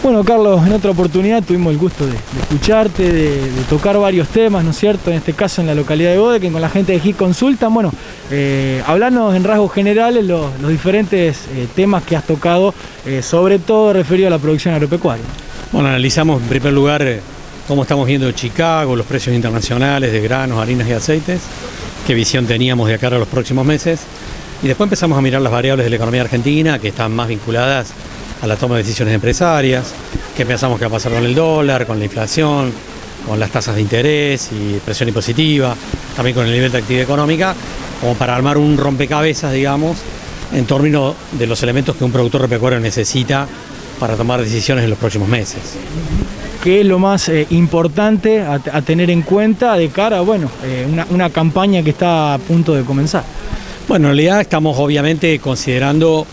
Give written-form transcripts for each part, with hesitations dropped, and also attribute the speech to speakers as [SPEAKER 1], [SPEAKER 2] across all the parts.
[SPEAKER 1] Bueno, Carlos, en otra oportunidad tuvimos el gusto de escucharte, de tocar varios temas, ¿no es cierto? En este caso en la localidad de Bodequén, con la gente de HIC Consultan. Bueno, hablarnos en rasgos generales los diferentes temas que has tocado, sobre todo referido a la producción agropecuaria.
[SPEAKER 2] Bueno, analizamos en primer lugar cómo estamos viendo Chicago, los precios internacionales de granos, harinas y aceites, qué visión teníamos de acá a los próximos meses. Y después empezamos a mirar las variables de la economía argentina, que están más vinculadas a la toma de decisiones empresarias, qué pensamos que va a pasar con el dólar, con la inflación, con las tasas de interés y presión impositiva, también con el nivel de actividad económica, como para armar un rompecabezas, digamos, en torno de los elementos que un productor agropecuario necesita para tomar decisiones en los próximos meses.
[SPEAKER 1] ¿Qué es lo más importante a tener en cuenta de cara a una campaña que está a punto de comenzar?
[SPEAKER 2] Bueno, en realidad estamos obviamente considerando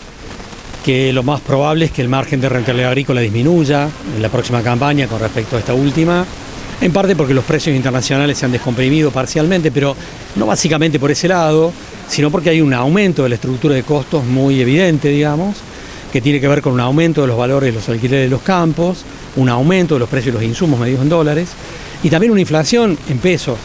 [SPEAKER 2] que lo más probable es que el margen de rentabilidad agrícola disminuya en la próxima campaña con respecto a esta última, en parte porque los precios internacionales se han descomprimido parcialmente, pero no básicamente por ese lado, sino porque hay un aumento de la estructura de costos muy evidente, digamos, que tiene que ver con un aumento de los valores de los alquileres de los campos, un aumento de los precios de los insumos medidos en dólares, y también una inflación en pesos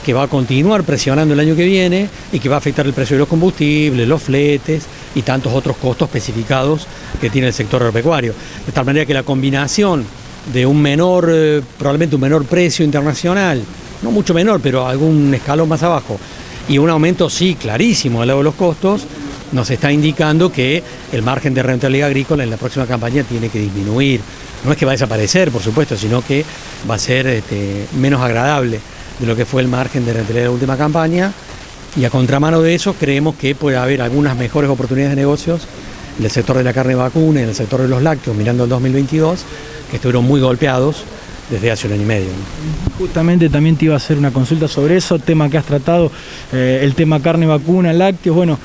[SPEAKER 2] que va a continuar presionando el año que viene y que va a afectar el precio de los combustibles, los fletes y tantos otros costos especificados que tiene el sector agropecuario. De tal manera que la combinación de un menor, probablemente un menor precio internacional, no mucho menor, pero algún escalón más abajo, y un aumento sí clarísimo del lado de los costos, nos está indicando que el margen de rentabilidad agrícola en la próxima campaña tiene que disminuir. No es que va a desaparecer, por supuesto, sino que va a ser menos agradable de lo que fue el margen de rentabilidad de la última campaña, y a contramano de eso creemos que puede haber algunas mejores oportunidades de negocios en el sector de la carne vacuna y en el sector de los lácteos mirando el 2022, que estuvieron muy golpeados desde hace un año y medio.
[SPEAKER 1] Justamente también te iba a hacer una consulta sobre eso, tema que has tratado, el tema carne vacuna, lácteos. Bueno,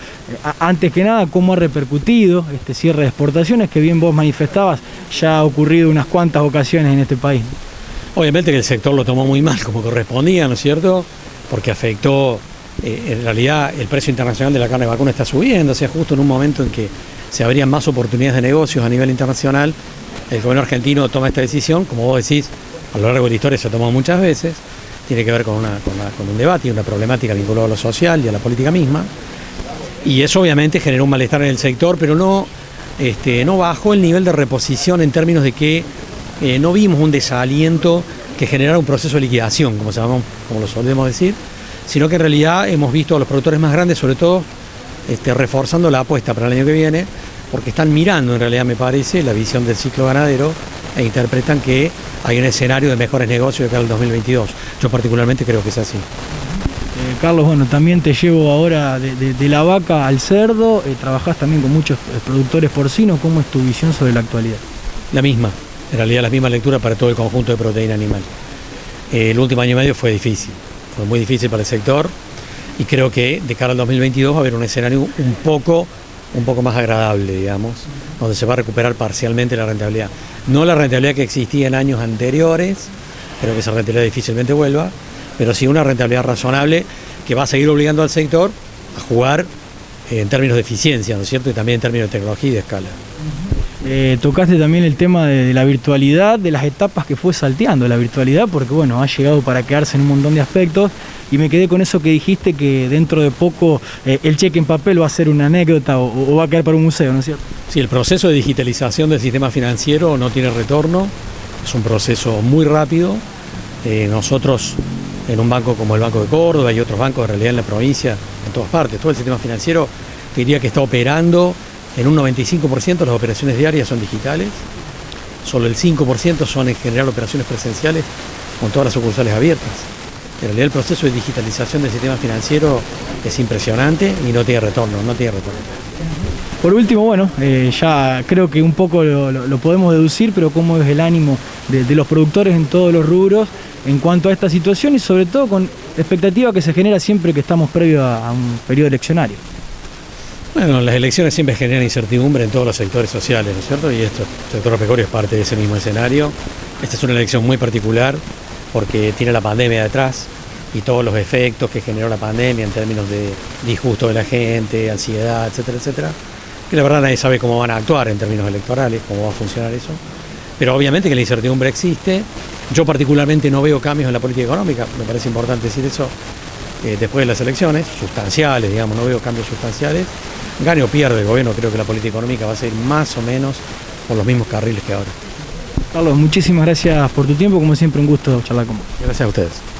[SPEAKER 1] antes que nada, ¿cómo ha repercutido este cierre de exportaciones que bien vos manifestabas ya ha ocurrido unas cuantas ocasiones en este país?
[SPEAKER 2] Obviamente que el sector lo tomó muy mal, como correspondía, ¿no es cierto? Porque afectó, en realidad el precio internacional de la carne vacuna está subiendo, o sea, justo en un momento en que se abrían más oportunidades de negocios a nivel internacional, el gobierno argentino toma esta decisión, como vos decís, a lo largo de la historia se ha tomado muchas veces, tiene que ver con un debate y una problemática vinculada a lo social y a la política misma, y eso obviamente generó un malestar en el sector, pero no bajó el nivel de reposición en términos de que no vimos un desaliento que generara un proceso de liquidación, como lo solemos decir, sino que en realidad hemos visto a los productores más grandes, sobre todo, reforzando la apuesta para el año que viene, porque están mirando, en realidad me parece, la visión del ciclo ganadero e interpretan que hay un escenario de mejores negocios de cara al 2022. Yo particularmente creo que es así.
[SPEAKER 1] Carlos, bueno, también te llevo ahora de la vaca al cerdo, trabajás también con muchos productores porcinos. ¿Cómo es tu visión sobre la actualidad?
[SPEAKER 2] La misma. En realidad la misma lectura para todo el conjunto de proteína animal. El último año y medio fue difícil, fue muy difícil para el sector, y creo que de cara al 2022 va a haber un escenario un poco más agradable, digamos, donde se va a recuperar parcialmente la rentabilidad. No la rentabilidad que existía en años anteriores, creo que esa rentabilidad difícilmente vuelva, pero sí una rentabilidad razonable que va a seguir obligando al sector a jugar en términos de eficiencia, ¿no es cierto? Y también en términos de tecnología y de escala.
[SPEAKER 1] Tocaste también el tema de la virtualidad, de las etapas que fue salteando la virtualidad, porque bueno, ha llegado para quedarse en un montón de aspectos, y me quedé con eso que dijiste, que dentro de poco el cheque en papel va a ser una anécdota o va a quedar para un museo, ¿no es cierto?
[SPEAKER 2] Sí, el proceso de digitalización del sistema financiero no tiene retorno, es un proceso muy rápido. Nosotros, en un banco como el Banco de Córdoba y otros bancos en realidad en la provincia, en todas partes, todo el sistema financiero, te diría que está operando en un 95% las operaciones diarias son digitales, solo el 5% son en general operaciones presenciales con todas las sucursales abiertas. En realidad el proceso de digitalización del sistema financiero es impresionante y no tiene retorno.
[SPEAKER 1] Por último, bueno, ya creo que un poco lo podemos deducir, pero cómo es el ánimo de los productores en todos los rubros en cuanto a esta situación, y sobre todo con la expectativa que se genera siempre que estamos previo a un periodo eleccionario.
[SPEAKER 2] Bueno, las elecciones siempre generan incertidumbre en todos los sectores sociales, ¿no es cierto? Y el sector agropecuario es parte de ese mismo escenario. Esta es una elección muy particular porque tiene la pandemia detrás y todos los efectos que generó la pandemia en términos de disgusto de la gente, ansiedad, etcétera, etcétera, que la verdad nadie sabe cómo van a actuar en términos electorales, cómo va a funcionar eso. pero obviamente que la incertidumbre existe. Yo particularmente no veo cambios en la política económica, me parece importante decir eso, después de las elecciones, sustanciales, digamos, no veo cambios sustanciales. Gane o pierde el gobierno, creo que la política económica va a seguir más o menos por los mismos carriles que ahora.
[SPEAKER 1] Carlos, muchísimas gracias por tu tiempo, como siempre un gusto charlar con vos.
[SPEAKER 2] Gracias a ustedes.